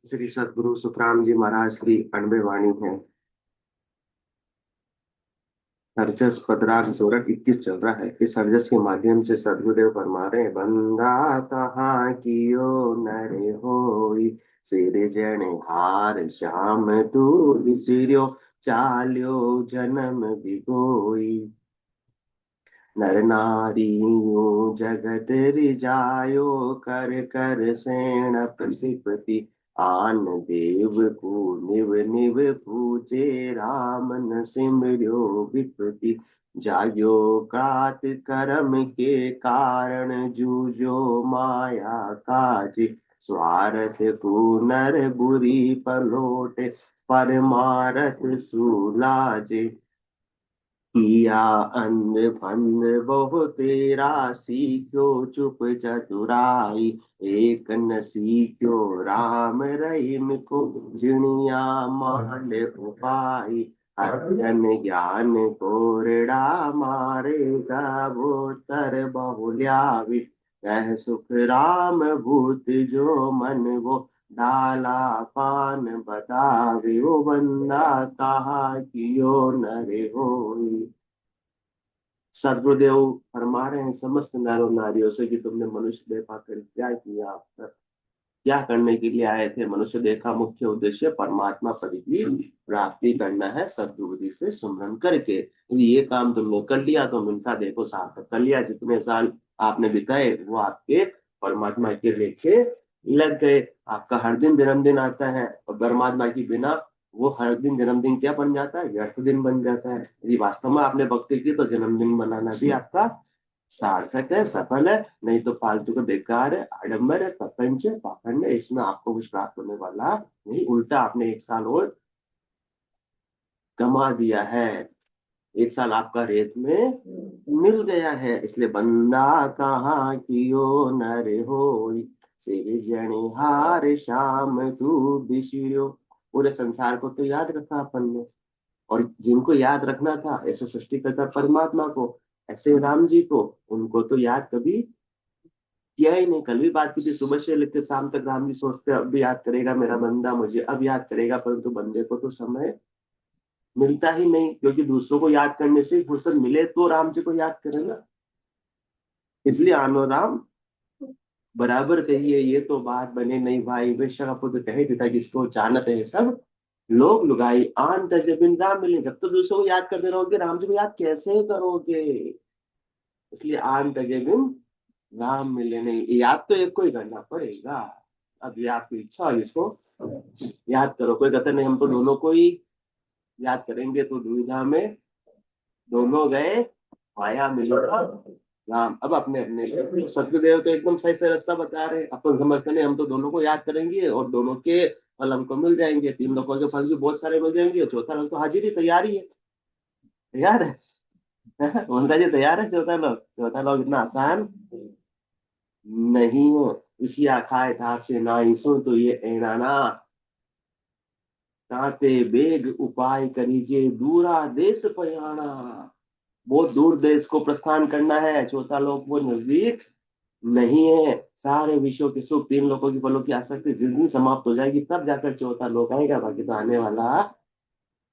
श्री सद्गुरु सुखराम जी महाराज की अनबे वाणी है। हरजस पदराग सोरठ 21 चल रहा है। इस हरजस के माध्यम से सदगुरुदेव फरमा रहे हैं, बंदा कहाँ कियो नरे होई, सिर जन हार श्याम तू विसिरियो, चाल्यो जन्म बिगोई। नर नारी यूं जगत रिजायो, कर कर सेणप सिपति, आन देव को निव निव पूजे, राम न सिमर्यो विपति। जायो कात कर्म के कारण, जूझो माया काज, स्वार्थ को नर बुरी पलोटे, परमारथ सुलाजे। किया अंध फंद बहु तेरा, सीख्यो चुप चतुराई, एक न सीख्यो राम रहीम को, जिनिया मान उपाय। अज्ञान ज्ञान कोरड़ा मारेगा, वो तर बहुल्यावी, कह सुख राम भूत जो मन वो, डाला पान बतावे, ओ बंदा कहा कियो नरे होई। सदगुरुदेव फरमा रहे हैं समस्त नरों नारियों से कि तुमने मनुष्य देह पाकर क्या किया, क्या करने के लिए आए थे। मनुष्य देह का मुख्य उद्देश्य परमात्मा पद की प्राप्ति करना है, सद्बुद्धि से सुमरन करके। यदि ये काम तुमने कर लिया तो मिलता देखो सार्थक कर लिया। जितने साल आपने बिताए वो आपके परमात्मा के लेके लग गए। आपका हर दिन जन्मदिन आता है और परमात्मा की बिना वो हर दिन जन्मदिन क्या बन जाता है, व्यर्थ दिन बन जाता है। यदि वास्तव में आपने भक्ति की तो जन्मदिन मनाना भी आपका सार्थक है, सफल है। नहीं तो फालतू का बेकार है, आडंबर है, प्रपंच है, पाखंड है। इसमें आपको कुछ प्राप्त होने वाला नहीं, उल्टा आपने एक साल और कमा दिया है। एक साल आपका रेत में मिल गया है। इसलिए बंदा कहाँ कियो नर होई, सिरजनहार श्याम तू बिसर्यो। पूरे संसार को तो याद रखा अपन ने, और जिनको याद रखना था ऐसे सृष्टिकर्ता परमात्मा को, ऐसे राम जी को, उनको तो याद कभी किया ही नहीं। कल भी बात की थी, सुबह से लेकर शाम तक राम जी सोचते अब भी याद करेगा मेरा बंदा मुझे, अब याद करेगा, परंतु बंदे को तो समय मिलता ही नहीं। क्योंकि दूसरों को याद करने से फुर्सत मिले तो राम जी को याद करेगा। इसलिए आनो राम बराबर कहिए, ये तो बात बने नहीं भाई। वैश्य का पुत्र कहे पिता किसको, जानत है सब लोग लुगाई, आन तज बिन राम मिले। जब तक दूसरों को याद करते रहोगे, राम जी को याद कैसे करोगे। इसलिए आन तजे बिन राम मिले नहीं, याद तो एक को ही करना पड़ेगा। अब ये आपकी इच्छा है, इसको याद करो। कोई कहता नहीं हम तो दोनों को ही याद करेंगे, तो दुविधा में दोनों गए, माया मिलेगा राम। अब अपने अपने सत्यदेव तो एकदम सही से रास्ता बता रहे हैं। अपन समझते नहीं हम तो दोनों को याद करेंगे और दोनों के फल हमको मिल जाएंगे, तीन लोगों के फल भी बहुत सारे मिल जाएंगे, चौथा लोग तो हाजिरी तैयारी है। तैयार है उनका जी तैयार है। चौथा लोग इतना आसान नहीं है। इसी आखाए था से ना इसो तो ये एड़ाना, ताते बेग उपाय करीजे, दूरा देश पयाना। बहुत दूर देश को प्रस्थान करना है, चौथा लोक वो नजदीक नहीं है। सारे विश्व के सुख, तीन लोगों की फलों की आसक्ति जिस दिन समाप्त हो जाएगी तब जाकर चौथा लोक आएगा, बाकी तो आने वाला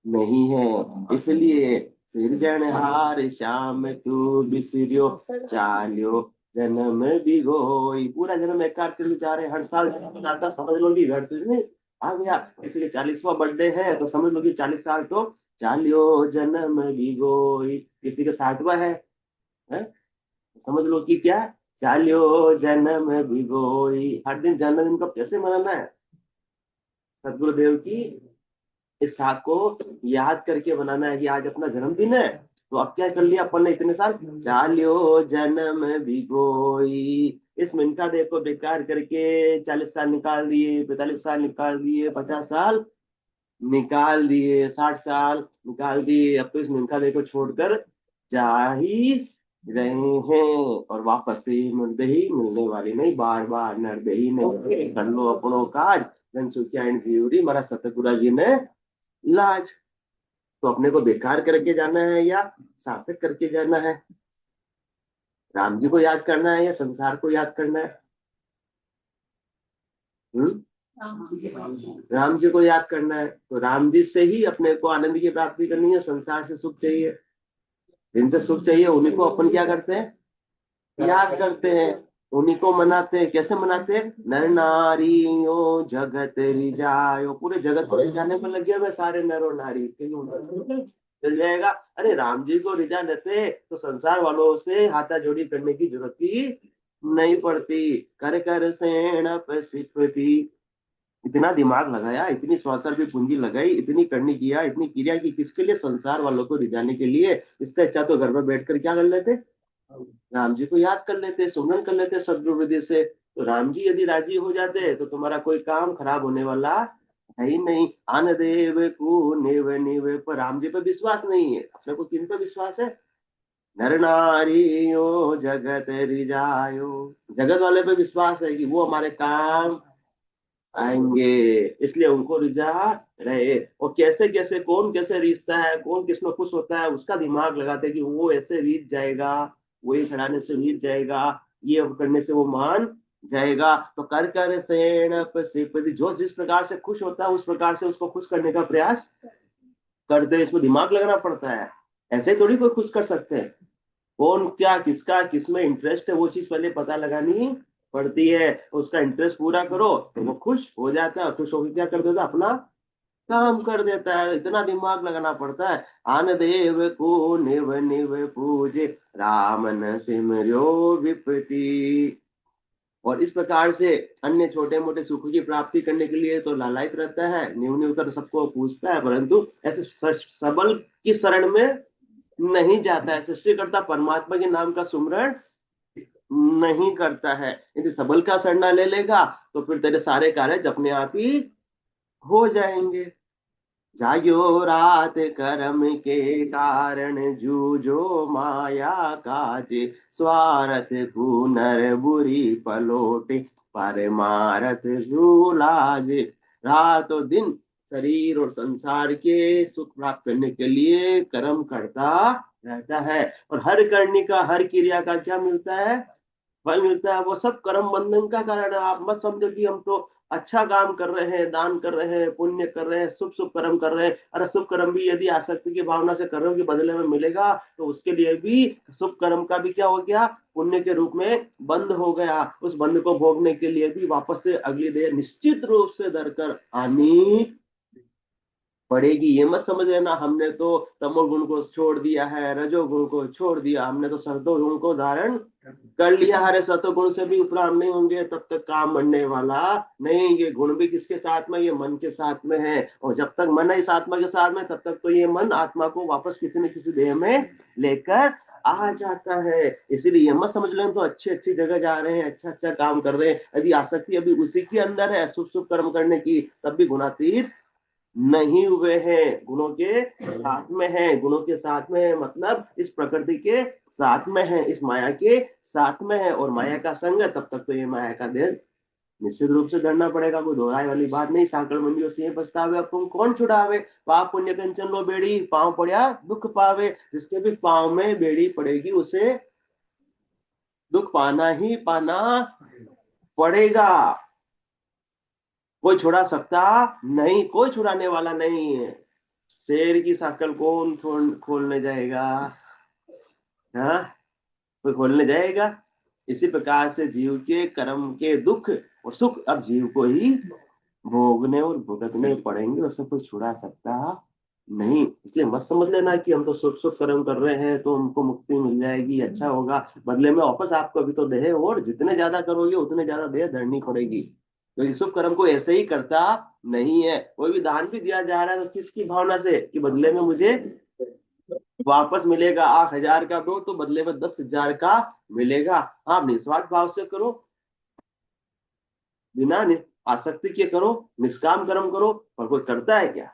नहीं है। इसलिए सिरजनहार श्याम तू बिसरियो, चाल्यो जन्म बिगोई। पूरा जन्म एक करते जा रहे, हर साल जन्म आता, समझ लो कि घर में आ गया। इसलिए 40वां बर्थडे है तो समझ लो कि 40 साल तो चाल्यो जन्म बिगोई। किसी का 60वां है? समझ लो कि क्या, चाल्यो जन्म बिगोई। हर दिन जन्मदिन को कैसे मनाना है, सदगुरुदेव की इस साख को याद करके बनाना है कि आज अपना जन्मदिन है। तो अब क्या कर लिया अपन ने इतने साल, चालियो जन्म भिगोई। इस मिनका देव को बेकार करके 40 साल निकाल दिए, 45 साल निकाल दिए, 50 साल निकाल दिए, 60 साल निकाल दिए। अब तो इस मिनका देव को छोड़कर जा ही रहे हैं, और वापस से निर्दयी मिलने वाली नहीं। बार बार निर्दयी नहीं, कर लो अपनों काज, जन सुखिया जीवरी। हमारा सतगुरु जी ने लाज। तो अपने को बेकार करके जाना है या सार्थक करके जाना है, राम जी को याद करना है या संसार को याद करना है। हम्म? राम जी को याद करना है, तो राम जी से ही अपने को आनंद की प्राप्ति करनी है। संसार से सुख चाहिए, जिनसे सुख चाहिए उन्हीं को अपन क्या करते हैं, याद करते हैं, उन्हीं को मनाते हैं। कैसे मनाते हैं? नर नारियो जगत रिजायो, पूरे जगत को रिझाने में लगे हुए सारे नर और नारी, चल जाएगा। अरे राम जी को रिझा लेते तो संसार वालों से हाथा जोड़ी करने की जरूरत ही नहीं पड़ती। कर कर सेणप सिपति, इतना दिमाग लगाया, इतनी श्वासर भी पूंजी लगाई, इतनी करनी किया, इतनी क्रिया की, किसके लिए? संसार वालों को रिझाने के लिए। इससे अच्छा तो घर में बैठकर क्या कर लेते, राम जी को याद कर लेते, सुमरन कर लेते सद्गुरु हृदय से। तो राम जी यदि राजी हो जाते तो तुम्हारा कोई काम खराब होने वाला है ही नहीं। आन देव को निव निव, पर राम जी पे विश्वास नहीं है। अपने को किन पे विश्वास है? नर नारियो जगत रिजायो, जगत वाले पे विश्वास है कि वो हमारे काम आएंगे, इसलिए उनको रिझा रहे। और कैसे कैसे, कौन कैसे रिझता है, कौन किसमें खुश होता है, उसका दिमाग लगाते हैं कि वो ऐसे रिझ जाएगा, वही चढ़ाने से रिझ जाएगा, ये करने से वो मान जाएगा। तो कर कर सेण श्रीपति, जो जिस प्रकार से खुश होता है उस प्रकार से उसको खुश करने का प्रयास करते हैं। इसमें दिमाग लगाना पड़ता है, ऐसे ही थोड़ी कोई खुश कर सकते हैं। कौन क्या किसका किसमें इंटरेस्ट है वो चीज पहले पता लगानी पड़ती है। उसका इंटरेस्ट पूरा करो तो वो खुश हो जाता है, खुश होकर क्या कर देता है, अपना काम कर देता है। इतना दिमाग लगाना पड़ता है। आन देव को निव निव पूजे, राम न सिमर्यो विपति। और इस प्रकार से अन्य छोटे मोटे सुख की प्राप्ति करने के लिए तो लालायित रहता है, न्यू न्यू कर सबको पूछता है, परंतु ऐसे सबल की शरण में नहीं जाता है। सृष्टिकर्ता परमात्मा के नाम का सुमरण नहीं करता है। यदि सबल का शरणा ले लेगा तो फिर तेरे सारे कार्य अपने आप ही हो जाएंगे। जाग्यो रात कर्म के कारण, जूझो माया काजे, स्वार्थ नर बुरी पलोटे, परमारथ लाजे। रात और दिन शरीर और संसार के सुख प्राप्त करने के लिए कर्म करता रहता है। और हर करने का, हर क्रिया का क्या मिलता है? फल मिलता है। वो सब कर्म बंधन का कारण है। आप मत समझो कि हम तो अच्छा काम कर रहे हैं, दान कर रहे हैं, पुण्य कर रहे हैं, शुभ शुभ कर्म कर रहे हैं। अरे शुभ कर्म भी यदि आसक्ति की भावना से कर रहे हो कि बदले में मिलेगा, तो उसके लिए भी शुभ कर्म का भी क्या हो गया, पुण्य के रूप में बंद हो गया। उस बंद को भोगने के लिए भी वापस से अगली देर निश्चित रूप से दर कर आनी पड़ेगी। ये मत समझ लेना हमने तो तमोगुण को छोड़ दिया है, रजोगुण को छोड़ दिया, हमने तो सतोगुण को धारण कर लिया। हरे सतोगुण से भी उपराम नहीं होंगे तब तक काम बनने वाला नहीं। ये गुण भी किसके साथ में? ये मन के साथ में है। और जब तक मन है इस आत्मा के साथ में, तब तक तो ये मन आत्मा को वापस किसी न किसी देह में लेकर आ जाता है। इसीलिए ये मत समझ लें तो अच्छी अच्छी जगह जा रहे हैं, अच्छा अच्छा काम कर रहे हैं, यदि आसक्ति अभी उसी के अंदर है शुभ शुभ कर्म करने की, तब भी गुणातीत नहीं हुए हैं। गुणों के साथ में है, गुणों के साथ में है मतलब इस प्रकृति के साथ में है, इस माया के साथ में है। और माया का संग है, तब तक तो ये माया का देह निश्चित रूप से धरना पड़ेगा। कोई दोहराई वाली बात नहीं। सांकड़ मंदियों से पछतावे अब तुम कौन छुड़ावे, पाप पुण्य कंचन लो बेड़ी, पांव पड़िया दुख पावे। जिसके भी पांव में बेड़ी पड़ेगी उसे दुख पाना ही पाना पड़ेगा। कोई छुड़ा सकता नहीं, कोई छुड़ाने वाला नहीं है। शेर की सांकल कौन खोलने जाएगा? हाँ, कोई खोलने जाएगा? इसी प्रकार से जीव के कर्म के दुख और सुख अब जीव को ही भोगने और भुगतने पड़ेंगे, उससे कोई छुड़ा सकता नहीं। इसलिए मत समझ लेना कि हम तो सुख सुख कर्म कर रहे हैं तो हमको मुक्ति मिल जाएगी, अच्छा होगा, बदले में वापस आपको अभी तो देह, और जितने ज्यादा करोगे उतने ज्यादा देह धरनी पड़ेगी। तो शुभ कर्म को ऐसे ही करता नहीं है। कोई भी दान भी दिया जा रहा है तो किसकी भावना से कि बदले में मुझे वापस मिलेगा। 8,000 का दो तो बदले में 10,000 का मिलेगा। आप निस्वार्थ भाव से करो, बिना आसक्ति के करो, निष्काम कर्म करो। पर कोई करता है क्या?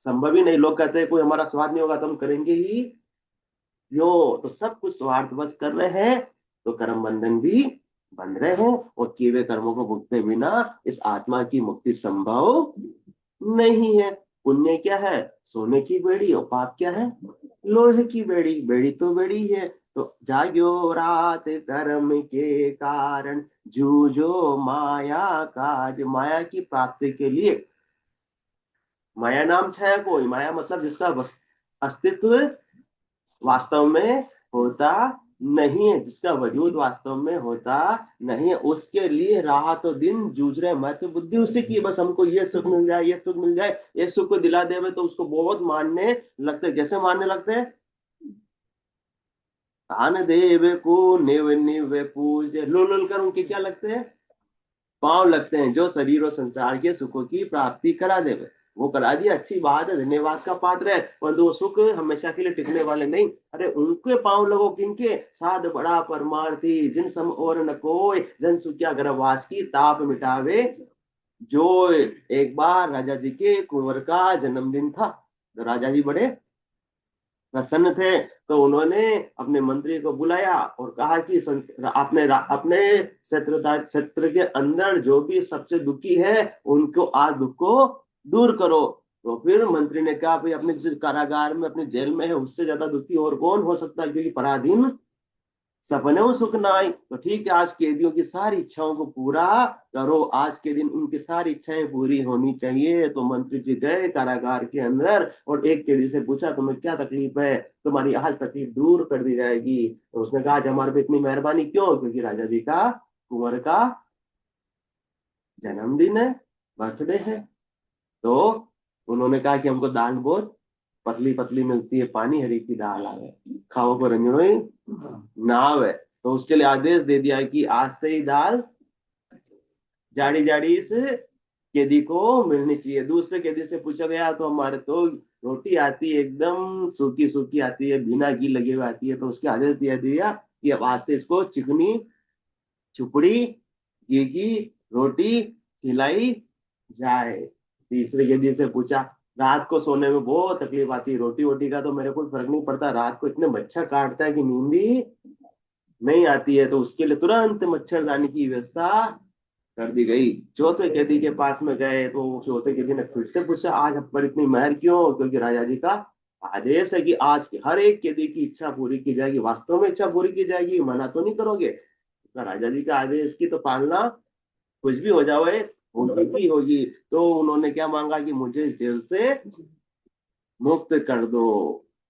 संभव ही नहीं। लोग कहते हैं कोई हमारा स्वाद नहीं होगा तो हम करेंगे ही क्यों? तो सब कुछ स्वार्थवश कर रहे हैं तो कर्म बंधन भी बंध रहे हैं। और किए हुए कर्मों को भुगते बिना इस आत्मा की मुक्ति संभव नहीं है। पुण्य क्या है? सोने की बेड़ी, और पाप क्या है? लोहे की बेड़ी। बेड़ी तो बेड़ी है, तो जाग्यो रात कर्म के कारण, जूझो माया काज। माया की प्राप्ति के लिए, माया नाम छाया कोई, माया मतलब जिसका अस्तित्व वास्तव में होता नहीं है, जिसका वजूद वास्तव में होता नहीं है, उसके लिए रात और दिन जूझ रहे। मैं तो बुद्धि उसी की, बस हमको ये सुख मिल जाए, ये सुख मिल जाए, ये सुख को दिला देवे तो उसको बहुत मानने लगते। कैसे मानने लगते हैं? धन देव को निव निव पूज, लुल लुल कर उनके क्या लगते हैं? पांव लगते हैं, जो शरीर और संसार के सुखों की प्राप्ति करा देवे। वो करा दिया, अच्छी बात है, धन्यवाद का पात्र है, परंतु वो सुख हमेशा के लिए टिकने वाले नहीं। अरे उनके पांव लगो, किनके? साध बड़ा परमार्थी, जिन सम और न कोय, जन सुख्या गर्भवास की ताप मिटावे जो। एक बार राजा जी के कुंवर का जन्मदिन था, तो राजा जी बड़े प्रसन्न थे, तो उन्होंने अपने मंत्री को बुलाया और कहा कि अपने अपने क्षेत्र के अंदर जो भी सबसे दुखी है, उनको आज दुख को दूर करो। तो फिर मंत्री ने कहा, भाई अपने जो कारागार में, अपने जेल में है, उससे ज्यादा दुखी और कौन हो सकता है, क्योंकि पराधीन सपने सुख नाई। तो ठीक है, आज कैदियों की सारी इच्छाओं को पूरा करो, आज के दिन उनकी सारी इच्छाएं पूरी होनी चाहिए। तो मंत्री जी गए कारागार के अंदर और एक कैदी से पूछा, तुम्हें क्या तकलीफ है? तुम्हारी आज तकलीफ दूर कर दी जाएगी। तो उसने कहा, आज हमारे पे इतनी मेहरबानी क्यों? क्योंकि राजा जी का, कुंवर का जन्मदिन है, बर्थडे है। तो उन्होंने कहा कि हमको दाल बहुत पतली पतली मिलती है, पानी हरी की दाल आवे, खाओ को रंजनोई नाव है। तो उसके लिए आदेश दे दिया है कि आज से ही दाल जाड़ी जाड़ी इस कैदी को मिलनी चाहिए। दूसरे कैदी से पूछा गया, तो हमारे तो रोटी आती है एकदम सूखी सूखी आती है, बिना घी लगे हुए आती है। तो उसके आदेश दिया दिया कि अब आज से इसको चिकनी चुपड़ी घी की रोटी खिलाई जाए। तीसरे कैदी से पूछा, रात को सोने में बहुत तकलीफ आती है, रोटी वोटी का तो मेरे को फर्क नहीं पड़ता, रात को इतने मच्छर काटता है कि नींद ही नहीं आती है। तो उसके लिए तुरंत मच्छरदानी की व्यवस्था कर दी गई। चौथे कैदी के पास में गए, तो चौथे कैदी ने फिर से पूछा, आज हम पर इतनी मेहर क्यों? क्योंकि राजा जी का आदेश है कि आज के हर एक कैदी की इच्छा पूरी की जाएगी। वास्तव में इच्छा पूरी की जाएगी, मना तो नहीं करोगे? तो राजा जी का आदेश की तो पालना कुछ भी हो जाए होगी होगी। तो उन्होंने क्या मांगा कि मुझे इस जेल से मुक्त कर दो।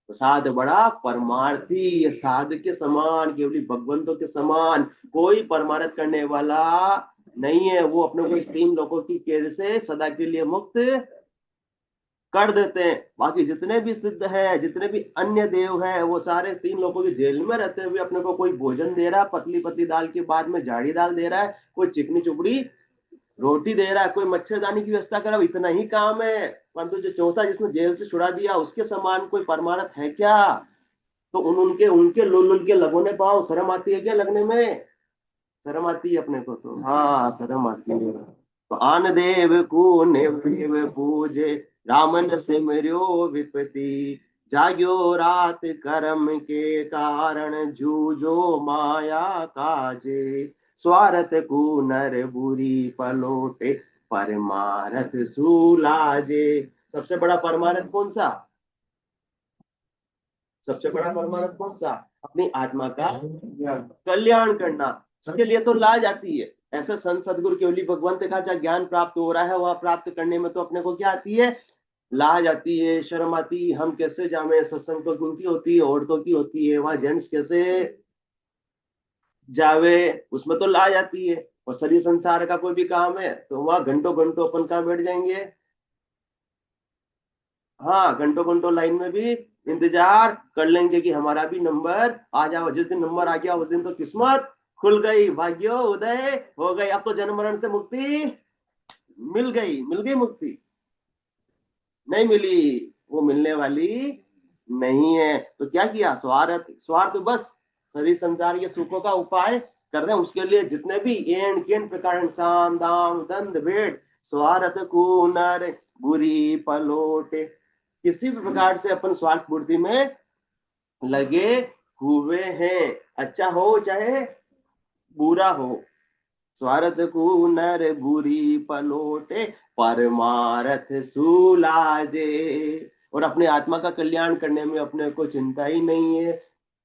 तो साध बड़ा परमार्थी, ये साध के समान, केवली भगवंतों के समान कोई परमार्थ करने वाला नहीं है। वो अपने को इस तीन लोगों की केर से सदा के लिए मुक्त कर देते हैं। बाकी जितने भी सिद्ध है, जितने भी अन्य देव है, वो सारे तीन लोगों की जेल में रहते हुए अपने को कोई भोजन दे रहा है, पतली पतली दाल के बाद में जाड़ी दाल दे रहा है, कोई चिकनी चुपड़ी रोटी दे रहा है, कोई मच्छरदानी की व्यवस्था कर रहा है, इतना ही काम है। परंतु जो चौथा जिसने जेल से छुड़ा दिया, उसके समान कोई परमारथ है क्या? तो उनके उनके लुल लुल के लगोने पाओ, शर्म आती है क्या लगने में? शर्म आती है अपने को? तो हाँ, शर्म आती है। तो आन देव को देव पूजे, रामन से मरियो विपति, जाग्यो रात कर्म के कारण, जूझो माया काजे, स्वार्थ को नर बुरी पलोटे, परमारथ सुलाजे। सबसे बड़ा परमारथ कौन सा? सबसे बड़ा परमारथ कौन सा? अपनी आत्मा का कल्याण करना। उसके लिए तो लाज आती है। ऐसे संत सदगुरु केवली भगवंत का जहाँ ज्ञान प्राप्त हो रहा है, वह प्राप्त करने में तो अपने को क्या आती है? लाज आती है, शर्म आती है। हम कैसे जावे? सत्संग तो उनकी होती है, औरतों की होती है, वहां जेंट्स कैसे जावे? उसमें तो लाज आती है। और शरीर संसार का कोई भी काम है तो वहां घंटों घंटों अपन कहाँ बैठ जाएंगे? हाँ, घंटों घंटों लाइन में भी इंतजार कर लेंगे कि हमारा भी नंबर आ जाओ। जिस दिन नंबर आ गया, उस दिन तो किस्मत खुल गई, भाग्यो उदय हो गई। अब तो जन्म मरण से मुक्ति मिल गई। मिल गई मुक्ति? नहीं मिली, वो मिलने वाली नहीं है। तो क्या किया? स्वार्थ, स्वार्थ बस शरीर संसार के सुखों का उपाय कर रहे हैं। उसके लिए जितने भी एन केन प्रकार, साम दाम दंड भेद, स्वार्थ कुनर बुरी पलोटे, किसी भी प्रकार से अपन स्वार्थ पूर्ति में लगे हुए हैं, अच्छा हो चाहे बुरा हो। स्वार्थ को नर बुरी पलोटे, परमारथ सुलाजे। और अपने आत्मा का कल्याण करने में अपने को चिंता ही नहीं है।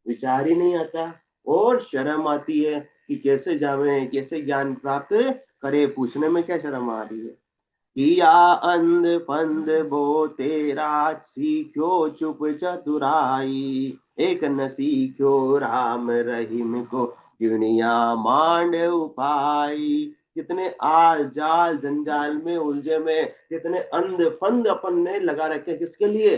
विचार ही नहीं आता, और शर्म आती है कि कैसे जावे, कैसे ज्ञान प्राप्त करे, पूछने में क्या शर्म आ रही है। किया अंध फंद बो तेरा, सीखो चुप चतुराई, एक न सीखो राम रहीम को, दुनिया मांड उपाई। कितने आल जाल जंजाल में उलझे में, कितने अंध फंद अपन ने लगा रखे, किसके लिए?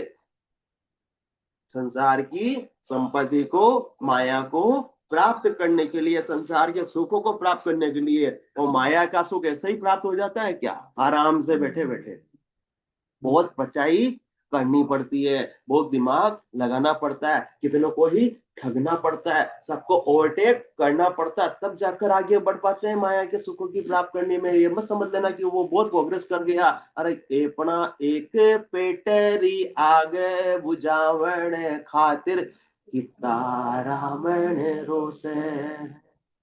संसार की संपत्ति को, माया को प्राप्त करने के लिए, संसार के सुखों को प्राप्त करने के लिए। और माया का सुख ऐसे ही प्राप्त हो जाता है क्या? आराम से बैठे बैठे। बहुत पचाई करनी पड़ती है, बहुत दिमाग लगाना पड़ता है, कितनों को ही ठगना पड़ता है, सबको ओवरटेक करना पड़ता है, तब जाकर आगे बढ़ पाते हैं माया के सुखों की प्राप्त करने में। ये मत समझ लेना कि वो बहुत प्रोग्रेस कर गया। अरे अपना एक पेटरी आगे बुझावण खातिर, कितना रावण रोसे।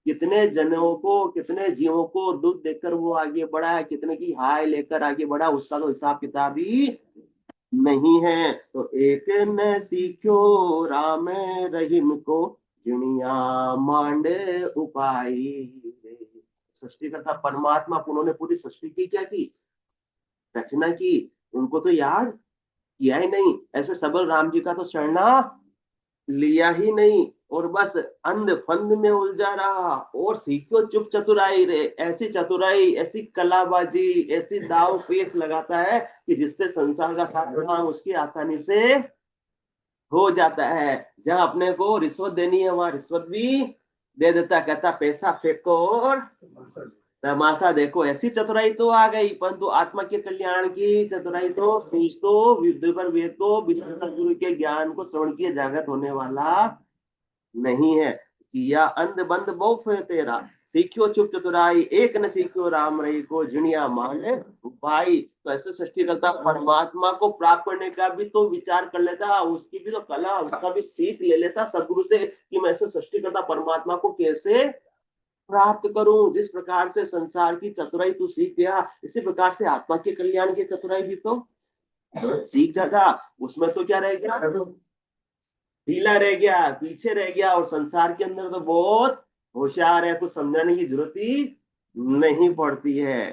कितने जनों को, कितने जीवों को दुख देकर वो आगे बढ़ा है, कितने की हाय लेकर आगे बढ़ा, उसका तो हिसाब किताब ही नहीं है। तो एक ने सीखो राम रहीम को, दुनिया मांडे उपाई। सृष्टिकर्ता परमात्मा, उन्होंने पूरी सृष्टि की क्या की, रचना की, उनको तो याद किया ही नहीं। ऐसे सबल राम जी का तो शरणा लिया ही नहीं, और बस अंध फंद में उलझा रहा। और सीखो चुप चतुराई रे, ऐसी चतुराई, ऐसी कलाबाजी, ऐसी दाव पेच लगाता है कि जिससे संसार का सारा काम उसकी आसानी से हो जाता है। जहां अपने को रिश्वत देनी है वहां रिश्वत भी दे देता, कहता पैसा फेंको और तमाशा देखो। ऐसी चतुराई तो आ गई, परंतु आत्मा के कल्याण की चतुराई तो, सूझ तो, युद्ध पर वेद तो बिना सदगुरु के ज्ञान को श्रवण किए जागृत होने वाला नहीं है। किया अंध बंद बहु है तेरा, सीखियो चुप चतुराई, एक न सीखियो राम रही को, जिनिया मान भाई। तो ऐसे सृष्टिकर्ता परमात्मा को प्राप्त करने का भी तो विचार कर लेता, उसकी भी तो कला, उसका भी सीख ले लेता सदगुरु से, कि मैं ऐसे सृष्टिकर्ता परमात्मा को कैसे प्राप्त करूं। जिस प्रकार से संसार की चतुराई तू सीख गया, इसी प्रकार से आत्मा के कल्याण की चतुराई भी तो सीख जाता। उसमें तो क्या रह गया, ढीला रह गया, पीछे रह गया। और संसार के अंदर तो बहुत होशियार है, कुछ समझाने की जरूरत ही नहीं पड़ती है।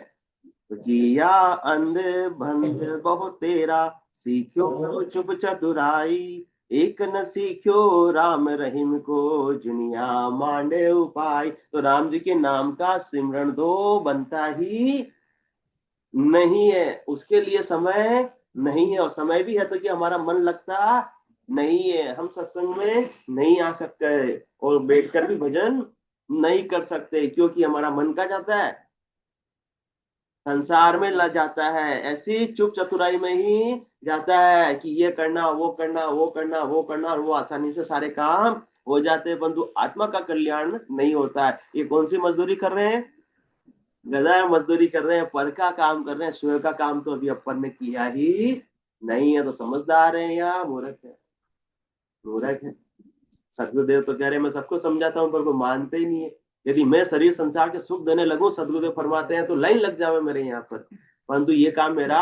तो किया अंध बंध बहुत तेरा, सीखो चुप चतुराई, एक न सीखो राम रहीम को, दुनिया मांडे उपाय। तो राम जी के नाम का सिमरण तो बनता ही नहीं है, उसके लिए समय नहीं है। और समय भी है तो कि हमारा मन लगता नहीं है, हम सत्संग में नहीं आ सकते और बैठकर भी भजन नहीं कर सकते, क्योंकि हमारा मन का जाता है, संसार में लग जाता है। ऐसी चुप चतुराई में ही जाता है कि ये करना, वो करना, वो करना, वो करना, और वो आसानी से सारे काम हो जाते हैं, परंतु आत्मा का कल्याण नहीं होता है। ये कौन सी मजदूरी कर रहे हैं? गधा मजदूरी कर रहे हैं, पर का काम कर रहे हैं, स्वयं का काम तो अभी अपन ने किया ही नहीं है। तो समझदार है या मूर्ख है? मूर्ख है। सदगुरुदेव तो कह रहे हैं मैं सबको समझाता हूँ, पर वो मानते ही नहीं है। यदि मैं शरीर संसार के सुख देने लगूं, सदगुरुदेव फरमाते हैं, तो लाइन लग जावे मेरे यहाँ पर, परंतु ये काम मेरा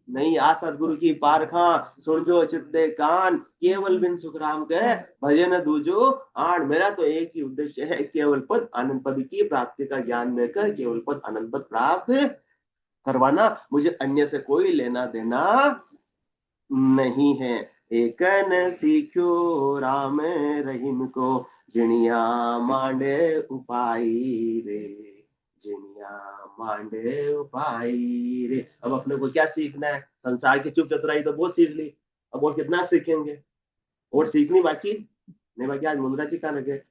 नहीं। आ सदगुरु की पारखा, सुन जो चित्ते कान, केवल बिन सुखराम के भजन दूजो आण। मेरा तो एक ही उद्देश्य है, केवल पद आनंद पद की प्राप्ति का ज्ञान देकर केवल पद आनंद पद प्राप्त करवाना, मुझे अन्य से कोई लेना देना नहीं है। एक न सीखो राम रहीम को, जिनिया मांडे उपाई रे, जिनिया मांडे उपाई रे। अब अपने को क्या सीखना है? संसार की चुप चतुराई तो बहुत सीख ली, अब और कितना सीखेंगे? और सीखनी बाकी नहीं बाकी। आज मुंद्रा जी कहाँ लगे,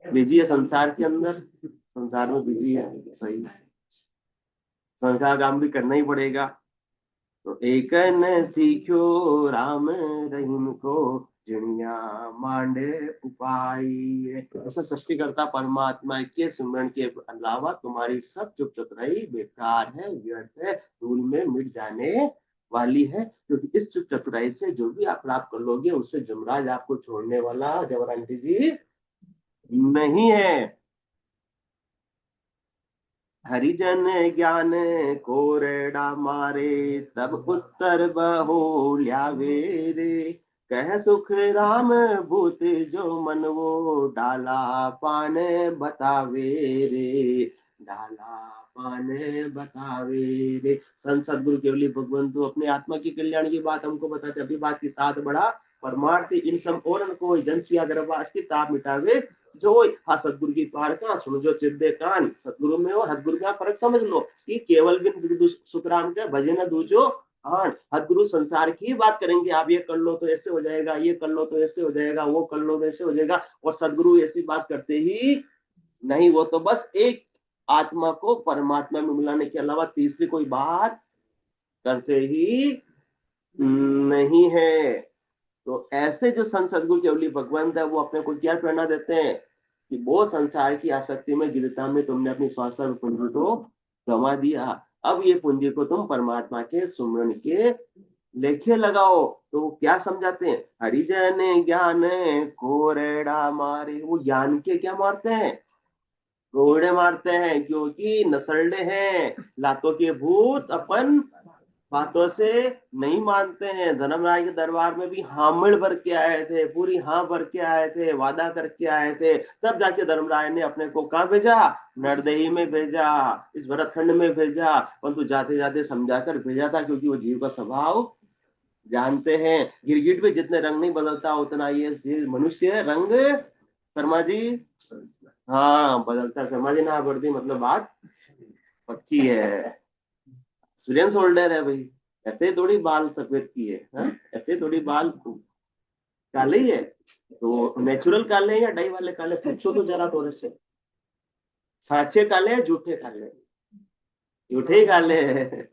बिजी है संसार के अंदर, संसार में बिजी है, सही है, संसार काम भी करना ही पड़ेगा। तो एक न सीखो राम रहीम को, जिनिया मांडे उपाय। ऐसा सृष्टिकर्ता परमात्मा के सुमरण के अलावा तुम्हारी सब चुप चतुराई बेकार है, व्यर्थ है, धूल में मिट जाने वाली है। क्योंकि इस चुप चतुराई से जो भी आप प्राप्त कर लोगे, उससे जमराज आपको छोड़ने वाला जबरांटी जी नहीं है। हरिजन ज्ञान कोरडा मारे, तब उत्तर बहो ल्यावे रे, कह सुख राम भूत जो मन वो, डाला पाने बतावे रे, डाला पाने बतावे रे। संत सदगुरु केवली भगवान तो अपने आत्मा की कल्याण की बात हमको बताते, अभी बात की साथ बड़ा परमार्थ इन सब और को जन स्वीया गर्भास की ताप मिटावे जो। हाँ, सदगुरु की पार का सुन जो चिद्दे कान, सदगुरु में और हदगुरु का फर्क समझ लो कि केवल बिन सुखराम के भजन दूजो। हाँ, हदगुरु संसार की बात करेंगे, आप ये कर लो तो ऐसे हो जाएगा, ये कर लो तो ऐसे हो जाएगा, वो कर लो तो ऐसे हो जाएगा, और सदगुरु ऐसी बात करते ही नहीं। वो तो बस एक आत्मा को परमात्मा में मिलाने के अलावा तीसरी कोई बात करते ही नहीं है। तो ऐसे जो संत सदगुरु केवली भगवंत है, वो अपने को क्या प्रेरणा देते हैं कि वो संसार की आसक्ति में गिरता में तुमने अपनी स्वास्थ्य पूंजी को गंवा दिया, अब ये पूंजी को तुम परमात्मा के सुमरन के लेखे लगाओ। तो वो क्या समझाते हैं, हरिजन ज्ञान कोरेड़ा मारे। वो ज्ञान के क्या मारते हैं, कोड़े मारते हैं, क्योंकि नसलडे हैं, लातों के भूत अपन बातों से नहीं मानते हैं। धर्मराज के दरबार में भी हामिल भर के आए थे, पूरी हाँ भर के आए थे, वादा करके आए थे, तब जाके धर्मराज ने अपने को कहाँ भेजा, नरदेही में भेजा, इस भरतखंड में भेजा, परंतु जाते जाते समझा कर भेजा था, क्योंकि वो जीव का स्वभाव जानते हैं। गिरगिट में जितने रंग नहीं बदलता उतना ये मनुष्य रंग, शर्मा जी, हाँ बदलता है। शर्मा जी ना बढ़ती मतलब बात पक्की है, एक्सपीरियंस होल्डर है भाई। ऐसे थोड़ी बाल सफेद की है, हा? ऐसे थोड़ी बाल काले ही है, तो नेचुरल काले या डाई वाले काले, पूछो तो जरा थोड़े से। साचे काले या झूठे काले, झूठे ही काले हैं।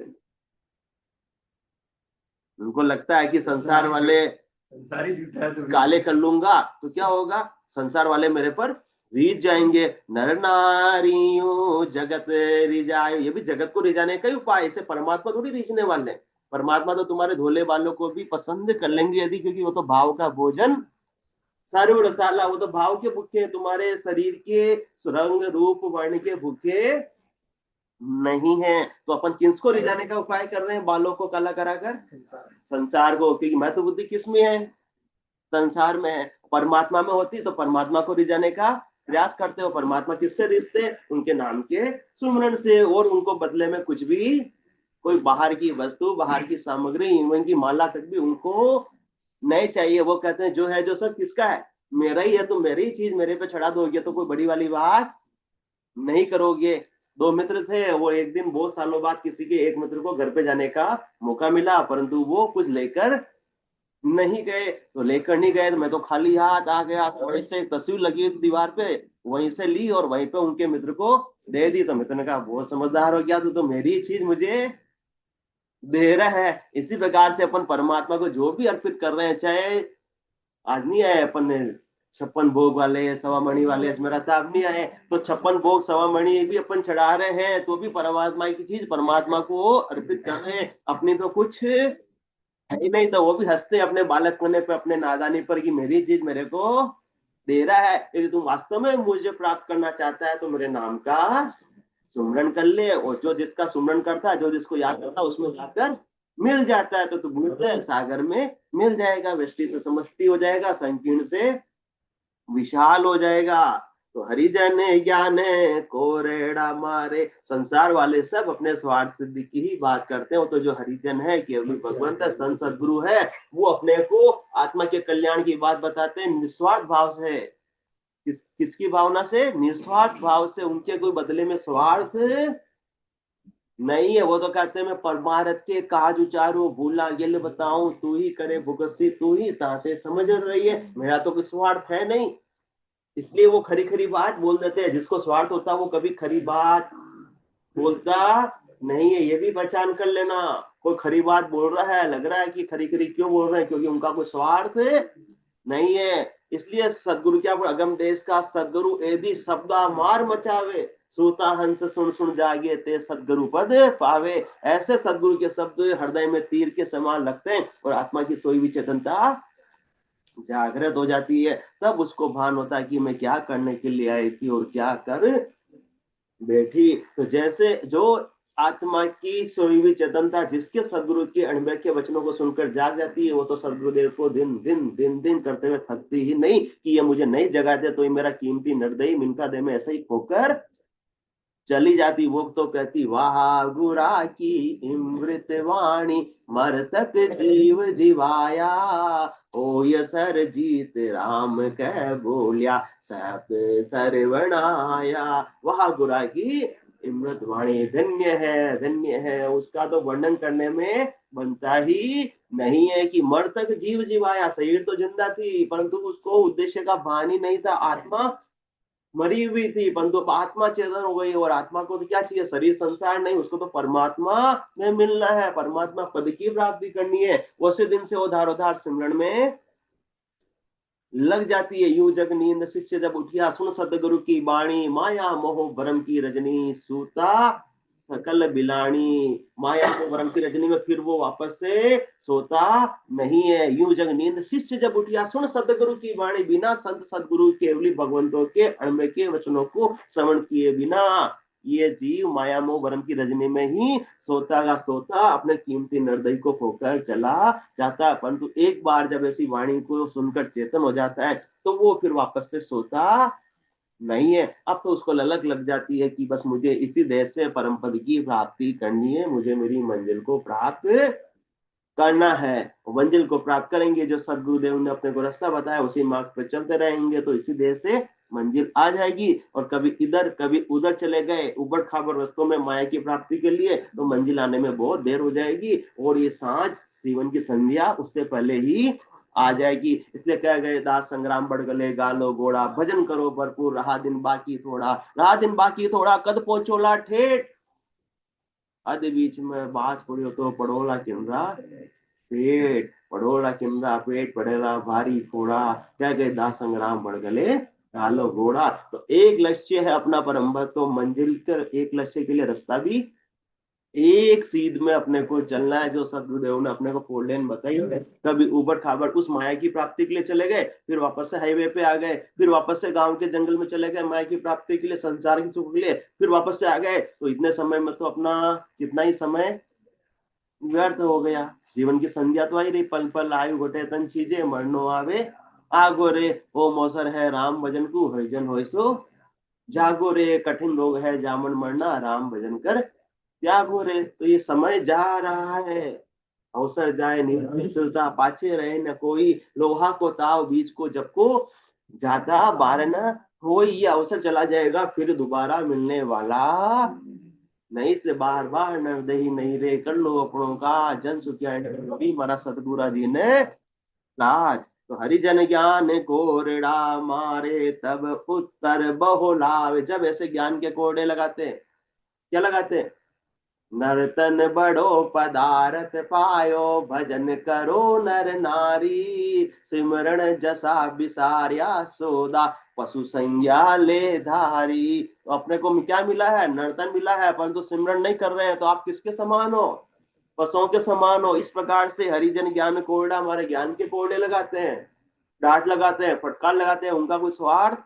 उनको लगता है कि संसार वाले संसारी झूठा है तो काले कर लूंगा तो क्या होगा, संसार वाले मेरे पर रीझ जाएंगे। नर नारियों जगत रिजाए, ये भी जगत को रिझाने का ही उपाय, इसे परमात्मा थोड़ी रीझने वाले। परमात्मा तो तुम्हारे धोले बालों को भी पसंद कर लेंगे यदि, क्योंकि वो तो भाव का भोजन सर्व रसाला, वो तो भाव के भूखे हैं, तुम्हारे शरीर के रंग रूप वर्ण के भूखे नहीं है। तो अपन किसको रिझाने का उपाय कर रहे हैं, बालों को काला कराकर संसार को, क्योंकि मैं तो बुद्धि किस में है, संसार में है। परमात्मा में होती तो परमात्मा को रिझाने का प्रयास करते हो। परमात्मा किससे रिश्ते, उनके नाम के सुमरन से, और उनको बदले में कुछ भी, कोई बाहर की वस्तु, बाहर की सामग्री, इवन की माला तक भी उनको नहीं चाहिए। वो कहते हैं जो है जो सब किसका है, मेरा ही है, तो मेरी ही चीज मेरे पे चढ़ा दोगे तो कोई बड़ी वाली बात नहीं करोगे। दो मित्र थे, वो एक दिन बहुत सालों बाद किसी के एक मित्र को घर पे जाने का मौका मिला, परंतु वो कुछ लेकर नहीं गए। तो लेकर नहीं गए तो मैं तो खाली हाथ आ गया, तो वहीं से एक तस्वीर लगी थी दीवार पे, वहीं से ली और वहीं पे उनके मित्र को दे दी। तो मित्र ने कहा बहुत समझदार हो गया, तो मेरी चीज मुझे दे रहा है। इसी प्रकार से अपन परमात्मा को जो भी अर्पित कर रहे हैं, चाहे आज नहीं आए अपन 56 भोग वाले, सवा मणि वाले अजमेरा साहब नहीं आए, तो 56 भोग सवा मणि भी अपन चढ़ा रहे हैं, तो भी परमात्मा की चीज परमात्मा को अर्पित कर रहे हैं, अपनी तो कुछ है नहीं। तो वो भी हंसते अपने बालक होने पे, अपने नादानी पर, कि मेरी चीज मेरे को दे रहा है। यदि तुम वास्तव में मुझे प्राप्त करना चाहता है तो मेरे नाम का सुमरन कर ले, और जो जिसका सुमरन करता है, जो जिसको याद करता है, उसमें जाकर मिल जाता है। तो तू भूलते सागर में मिल जाएगा, वृष्टि से समष्टि हो जाएगा, संकीर्ण से विशाल हो जाएगा। तो हरिजन ज्ञान कोरेड़ा मारे, संसार वाले सब अपने स्वार्थ सिद्धि की ही बात करते हैं। तो जो हरिजन है, केवल भगवंत है, संत सदगुरु है, वो अपने को आत्मा के कल्याण की बात बताते हैं निस्वार्थ भाव से। किसकी भावना से, निस्वार्थ भाव से, उनके कोई बदले में स्वार्थ नहीं है। वो तो कहते हैं मैं परमारथ के काज उचारू, भूला गिल बताऊं, तू ही करे भुगसी, तू ही ताते समझ रही है, मेरा तो कोई स्वार्थ है नहीं। इसलिए वो खरी खरी बात बोल देते हैं। जिसको स्वार्थ होता है वो कभी खरी बात बोलता नहीं है, ये भी पहचान कर लेना। कोई खरी बात बोल रहा है, लग रहा है कि खरी खरी क्यों बोल रहे हैं, क्योंकि उनका कोई स्वार्थ नहीं है। इसलिए सदगुरु क्या, अगम देश का सदगुरु यदि शब्दा मार मचावे, सूता हंस सुन सुन जागे ते सदगुरु पद पावे। ऐसे सदगुरु के शब्द हृदय में तीर के समान लगते हैं, और आत्मा की सोई हुई चेतनता जागृत हो जाती है। तब उसको भान होता है कि मैं क्या करने के लिए आई थी और क्या कर बैठी। तो जैसे जो आत्मा की सोई हुई चेतनता जिसके सदगुरु के अणबे के वचनों को सुनकर जाग जाती है, वो तो सदगुरुदेव को दिन दिन दिन दिन करते हुए थकती ही नहीं कि ये मुझे नई जगह दे तो ये मेरा कीमती निर्दयी मिनका दे में ऐसे ही खोकर चली जाती। वो तो कहती वाह गुरा की इमृत वाणी मरतक जीव जीवाया, ओ ये सर जीत राम कह बोलिया सब सरवणाया। वह गुरा की इमृत वाणी धन्य है, उसका तो वर्णन करने में बनता ही नहीं है कि मरतक जीव जीवाया। शरीर तो जिंदा थी परंतु उसको उद्देश्य का भान ही नहीं था। आत्मा मरी हुई थी परंतु आत्मा चेतन हो गई, और आत्मा को तो क्या चाहिए, शरीर संसार नहीं, उसको तो परमात्मा में मिलना है, परमात्मा पद की प्राप्ति करनी है। उसी दिन से वो धारोधार सिमरन में लग जाती है। यूं जग नींद शिष्य जब उठिया सुन सतगुरु की बाणी, माया मोह भरम की रजनी सूता सकल बिलाणी। माया को भरम की रजनी में फिर वो वापस से सोता नहीं है। यूं जग नींद शिष्य जब उठिया सुन सतगुरु की वाणी, बिना संत सदगुरु केवली भगवंतों के अणमे के वचनों को श्रवण किए बिना ये जीव माया मोह भरम की रजनी में ही सोता का सोता अपने कीमती निर्दयी को खोकर चला जाता है। परंतु एक बार जब ऐसी वाणी को सुनकर चेतन हो जाता है तो वो फिर वापस से सोता नहीं है। अब तो उसको ललक लग जाती है कि बस मुझे इसी देश से परम पद की प्राप्ति करनी है, मुझे मेरी मंजिल को प्राप्त करना है। मंजिल को प्राप्त करेंगे, जो सदगुरुदेव ने अपने को रास्ता बताया उसी मार्ग पर चलते रहेंगे तो इसी देश से मंजिल आ जाएगी। और कभी इधर कभी उधर चले गए उबड़ खाबड़ रस्तों में माया की प्राप्ति के लिए तो मंजिल आने में बहुत देर हो जाएगी, और ये सांझ जीवन की संध्या उससे पहले ही आ जाएगी। इसलिए कह गए दास संग्राम बढ़ गले गालो घोड़ा, भजन करो भरपूर रहा दिन बाकी थोड़ा, रहा दिन बाकी थोड़ा कद पहुंचोला ठेठ, अध बीच में बास पड़ियो तो पड़ोला किमरा पेट, पड़ोला किमरा पेट पड़ेला भारी फोड़ा, क्या गए दास संग्राम बढ़ गले गालो घोड़ा। तो एक लक्ष्य है अपना परम भक्त, तो मंजिल कर एक लक्ष्य के लिए रास्ता भी एक सीध में अपने को चलना है, जो सदगुरुदेव ने अपने को फोर लेन बताई है। कभी ऊबड़ खाबड़ उस माया की प्राप्ति के लिए चले गए, फिर वापस से हाईवे पे आ गए, फिर वापस से गांव के जंगल में चले गए माया की प्राप्ति के लिए, संसार की सुख के लिए, फिर वापस से आ गए। तो इतने समय में तो अपना कितना ही समय व्यर्थ हो गया। जीवन की संध्या तो आई रही, पल पल आयु घटे तन चीजे मरनो आवे आगो रे, ओ मौसर है राम भजन को हरिजन हो सो जागो रे, कठिन रोग है जामन मरना राम भजन कर त्यागो रे। तो ये समय जा रहा है, अवसर जाए निश्चलता पाछे रहे न कोई, लोहा को ताव बीज को जब को जाता बार न हो, ये अवसर चला जाएगा फिर दोबारा मिलने वाला नहीं। इसलिए बार बार नरदही नहीं रे कर लो अपनों का, जन सुखिया हमारा सतगुरा जी ने लाज। तो हरिजन ज्ञान कोरड़ा मारे तब उत्तर बहुलावे। जब ऐसे ज्ञान के कोरडे लगाते हैं, क्या लगाते हैं, नर्तन बड़ो पदारथ पायो, भजन करो नर नारी, सिमरण जसा बिसारिया सोदा, पशु संज्ञा ले धारी। तो अपने को क्या मिला है, नर्तन मिला है, परंतु तो सिमरण नहीं कर रहे हैं तो आप किसके समान हो, पशुओं के समान हो। इस प्रकार से हरिजन ज्ञान कोरडा, हमारे ज्ञान के कोरडे लगाते हैं, डांट लगाते हैं, फटकार लगाते हैं, उनका कोई स्वार्थ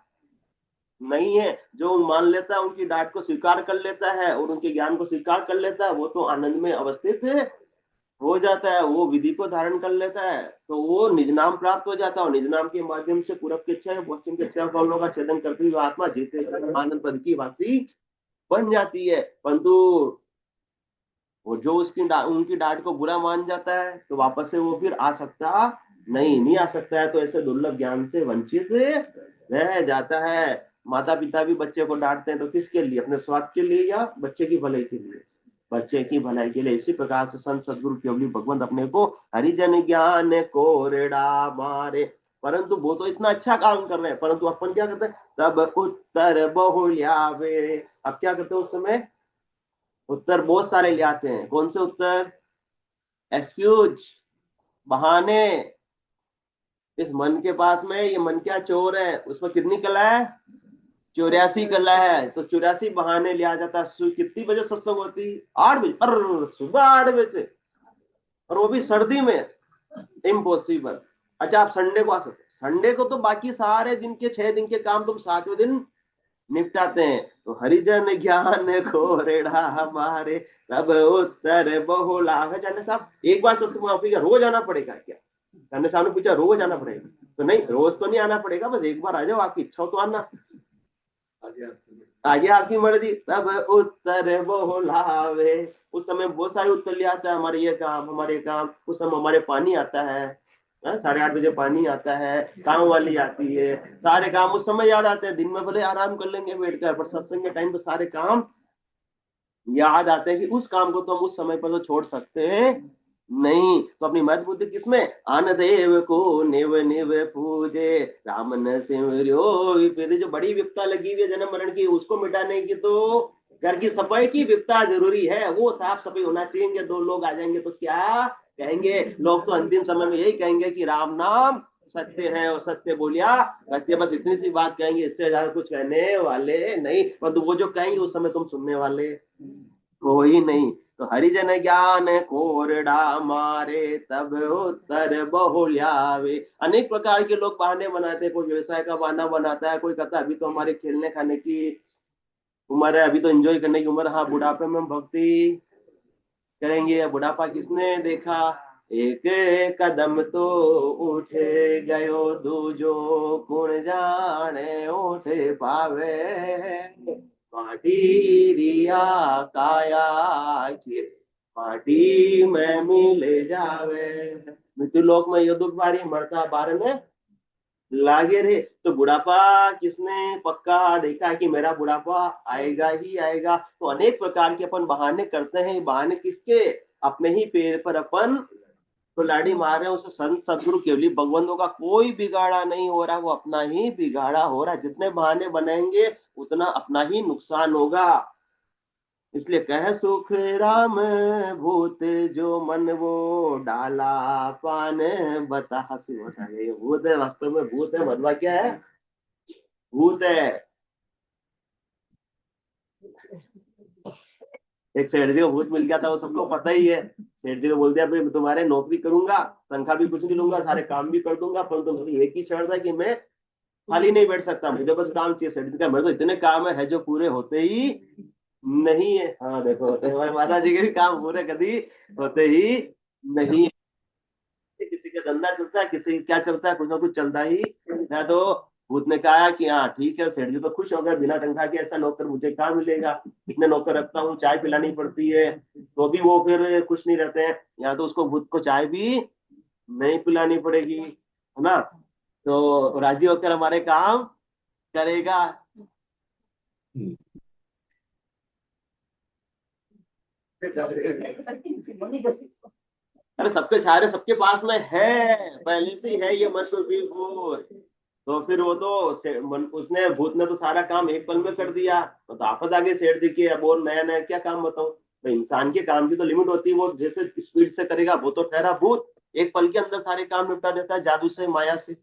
नहीं है। जो मान लेता है उनकी डांट को स्वीकार कर लेता है और उनके ज्ञान को स्वीकार कर लेता है, वो तो आनंद में अवस्थित हो जाता है, वो विधि को धारण कर लेता है तो वो निज नाम प्राप्त हो जाता है, और निज नाम के माध्यम से पूरब के छह पश्चिम के छह फलों का छेदन करती हुई आत्मा जीते आनंद पद की वासी बन जाती है। परंतु वो जो उनकी डांट को बुरा मान जाता है तो वापस से वो फिर आ सकता नहीं आ सकता है। तो ऐसे दुर्लभ ज्ञान से वंचित रह जाता है। माता पिता भी बच्चे को डांटते हैं तो किसके लिए, अपने स्वार्थ के लिए या बच्चे की भलाई के लिए, बच्चे की भलाई के लिए। इसी प्रकार से संत सदगुरु केवली भगवंत अपने को हरिजन ज्ञान कोरड़ा मारे, परंतु वो तो इतना अच्छा काम कर रहे हैं, परंतु अपन क्या करते हैं, तब उत्तर बहुल्यावे। अब क्या करते हैं उस समय, उत्तर बहुत सारे ले आते हैं। कौन से उत्तर, एक्सक्यूज, बहाने। इस मन के पास में ये मन क्या चोर है, उसमें कितनी कला है, 84 कला है, तो 84 बहाने लिया जाता है। कितनी बजे सत्संग होती, 8 बजे, अरे सुबह 8 बजे, और वो भी सर्दी में, इम्पॉसिबल। अच्छा आप संडे को आ सकते, संडे को तो बाकी सारे दिन के 6 दिन के काम तुम 7वें दिन निपटाते हैं। तो हरिजन ज्ञान कोरेड़ा हमारे तब उत्तर बहुलाभ। चांडे साहब एक बार सत्संग माफी का रोज आना पड़ेगा क्या? चांडे साहब ने पूछा रोज आना पड़ेगा? तो नहीं, रोज तो नहीं आना पड़ेगा, बस एक बार आ जाओ, आपकी इच्छा हो तो आना, आगे आपकी मर्जी। तब उत्तर बहुलावे, उस समय बहुत सारे उत्तर ले आता है, हमारे ये काम, हमारे काम। उस समय हमारे पानी आता है, 8:30 बजे पानी आता है, काम वाली आती है, सारे काम उस समय याद आते हैं। दिन में भले आराम कर लेंगे बैठकर, पर सत्संग के टाइम पे सारे काम याद आते हैं कि उस काम को तो हम उस समय पर तो छोड़ सकते हैं नहीं। तो अपनी मत बुद्धि किसमें? आन देव को निव निव पूजे राम न सिमरियो विपद। जो बड़ी विपता लगी हुई है जन्म मरण की, उसको मिटाने की तो घर की सफाई की विपता जरूरी है, वो साफ सफाई होना चाहिए। दो लोग आ जाएंगे तो क्या कहेंगे लोग? तो अंतिम समय में यही कहेंगे कि राम नाम सत्य है और सत्य बोलिया सत्य। बस इतनी सी बात कहेंगे, इससे ज्यादा कुछ कहने वाले नहीं। पर वो जो कहेंगे उस समय तुम सुनने वाले कोई नहीं। तो हरिजन ज्ञान कोरडा मारे तब उत्तर बहुल्यावे। अनेक प्रकार के लोग बहाने बनाते हैं, कोई व्यवसाय का बहाना बनाता है, कोई कहता है अभी तो हमारे खेलने खाने की उम्र है, अभी तो एंजॉय करने की उम्र, हाँ बुढ़ापे में हम भक्ति करेंगे। बुढ़ापा किसने देखा? एक कदम तो उठे गयो दूजो गुण जाने उठे पावे माटी रिया काया के माटी में मिले जावे। मृत्यु लोक में यो दुख बारी मरता बार में लागे रे। तो बुढ़ापा किसने पक्का देखा है कि मेरा बुढ़ापा आएगा ही आएगा? तो अनेक प्रकार के अपन बहाने करते हैं। बहाने किसके? अपने ही पैर पर अपन तो लाड़ी मार रहे हैं। उसे संत सदगुरु केवली भगवंतों का कोई बिगाड़ा नहीं हो रहा, वो अपना ही बिगाड़ा हो रहा है। जितने बहाने बनाएंगे उतना अपना ही नुकसान होगा। इसलिए कह सुख राम भूत जो मन वो डाला पान बता। हंसी बता, ये भूत है, वास्तव में भूत है। मधवा क्या है? भूत है। एक सेठ जी को भूत मिल गया था, वो सबको पता ही है। सेठ जी को बोल दिया भाई मैं तुम्हारे नौकरी करूंगा, तनख्वाह भी कुछ नहीं लूंगा, सारे काम भी कर दूंगा, परंतु मेरी एक ही शर्त है कि मैं खाली नहीं बैठ सकता, मुझे बस काम चाहिए। सेठ जी का मेरे तो इतने काम है जो पूरे होते ही नहीं है। हाँ देखो, होते हमारे माता जी के भी काम पूरे कभी होते ही नहीं। किसी का धंधा चलता है, किसी का क्या चलता है, कुछ ना कुछ चलता ही है। तो भूत ने कहा कि हाँ ठीक है, सेठ जी तो खुश हो गए, बिना तनख्वाह के ऐसा नौकर मुझे कहाँ मिलेगा, इतने नौकर रखता हूँ, चाय पिलानी पड़ती है, तो भी वो फिर खुश नहीं रहते हैं। यहाँ तो उसको भूत को चाय भी नहीं पिलानी पड़ेगी, है ना? तो राजी होकर हमारे काम करेगा। अरे सबके सहारे सबके पास में है, पहले से ही है ये मशहूर भी भूत। तो फिर वो तो उसने भूत ने तो सारा काम एक पल में कर दिया। तो आफत आ गई सेठ जी की, अब और नया नया क्या काम बताऊं? तो इंसान के काम की तो लिमिट होती है, वो जैसे स्पीड से करेगा वो तो ठहरा भूत, एक पल के अंदर सारे काम निपटा देता है जादू से, माया से।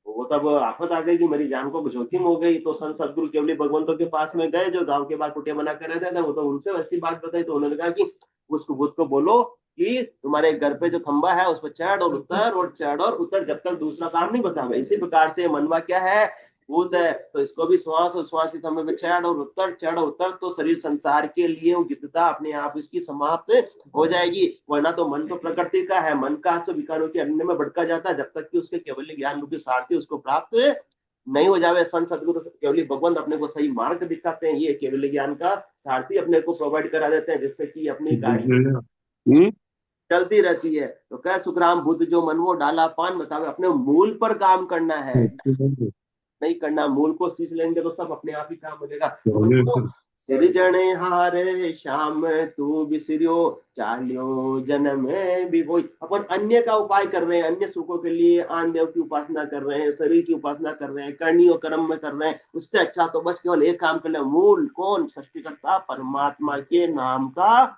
वो तब आफत आ गई कि मेरी जान को जोखिम हो गई। तो संत सदगुरु केवली भगवंतों के पास में गए, जो गांव के बाहर कुटिया बना कर रहते थे। वो तो उनसे वैसी बात बताई, तो उन्होंने कहा कि उसको भूत को बोलो कि तुम्हारे घर पे जो खंबा है उस पर चढ़ और उतर और चढ़ और उतर, जब तक दूसरा काम नहीं बताऊंगा। इसी प्रकार से मनवा क्या है? भूत है। तो इसको भी श्वास और श्वास की खंबे पे चढ़ और उतर, तो शरीर संसार के लिए उचितता अपने आप इसकी समाप्त हो जाएगी। वरना तो मन तो प्रकृति का है, मन का तो विकारों के अन्य में भटका जाता है, जब तक कि उसके केवल ज्ञान रूपी सारथी उसको प्राप्त नहीं हो जावे। संत सदगुरु केवली भगवंत अपने को सही मार्ग दिखाते हैं, ये केवल ज्ञान का सारथी अपने को प्रोवाइड करा देते हैं, जिससे कि अपनी गाड़ी चलती रहती है। तो कह सुखराम बुद्ध जो मन वो डाला पान बतावे, अपने मूल पर काम करना है, नहीं करना। मूल को सींच लेंगे तो सब अपने आप ही काम हो जाएगा। तो सिरजणे हारे श्याम तू बिसरियो चालियो जन्म भी कोई। अपन अन्य का उपाय कर रहे हैं, अन्य सुखों के लिए आन देव की उपासना कर रहे हैं, शरीर की उपासना कर रहे हैं, करनी और कर्म में कर रहे हैं। उससे अच्छा तो बस केवल एक काम कर ले, मूल कौन? सृष्टिकर्ता परमात्मा के नाम का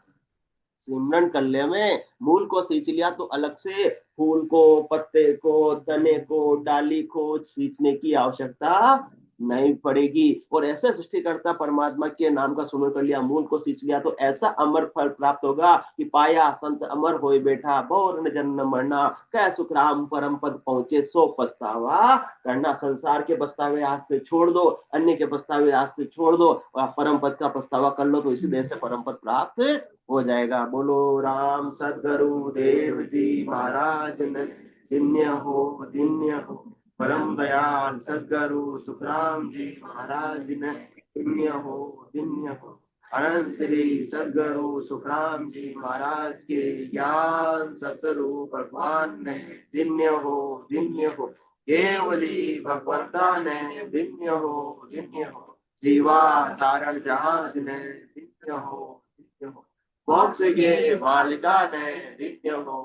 सिमरन कर ले। में मूल को सींच लिया तो अलग से फूल को, पत्ते को, तने को, डाली को सींचने की आवश्यकता नहीं पड़ेगी। और ऐसे सृष्टिकर्ता परमात्मा के नाम का सुमरण कर लिया, मूल को सींच लिया, तो ऐसा अमर फल प्राप्त होगा कि पाया संत अमर होए बैठा, बहुर न जन्म मरना, कै सुख राम परम पद पहुंचे, सो पछतावा करना। संसार के पछतावे आज से छोड़ दो, अन्य के पछतावे आज से छोड़ दो, और परम पद का पछतावा कर लो, तो इसी देह से परम पद प्राप्त हो जाएगा। बोलो राम सदगुरु देव जी महाराज ने धन्य हो, धन्य हो। परम दयाल सदगुरु सुखराम जी महाराज ने धन्य हो, धन्य हो। अनंत श्री सदगुरु सुखराम जी महाराज के ज्ञान ससुरु भगवान ने धन्य हो, धन्य हो। केवली भगवंता ने धन्य हो, धन्य हो। जीवा तारण जहाज ने धन्य हो, धन्य हो। मोक्ष के मालिका ने धन्य हो,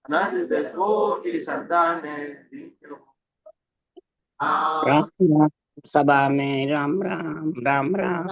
अनंत कोटि संतान ने धन्य हो। राम राम सभा में राम राम राम राम।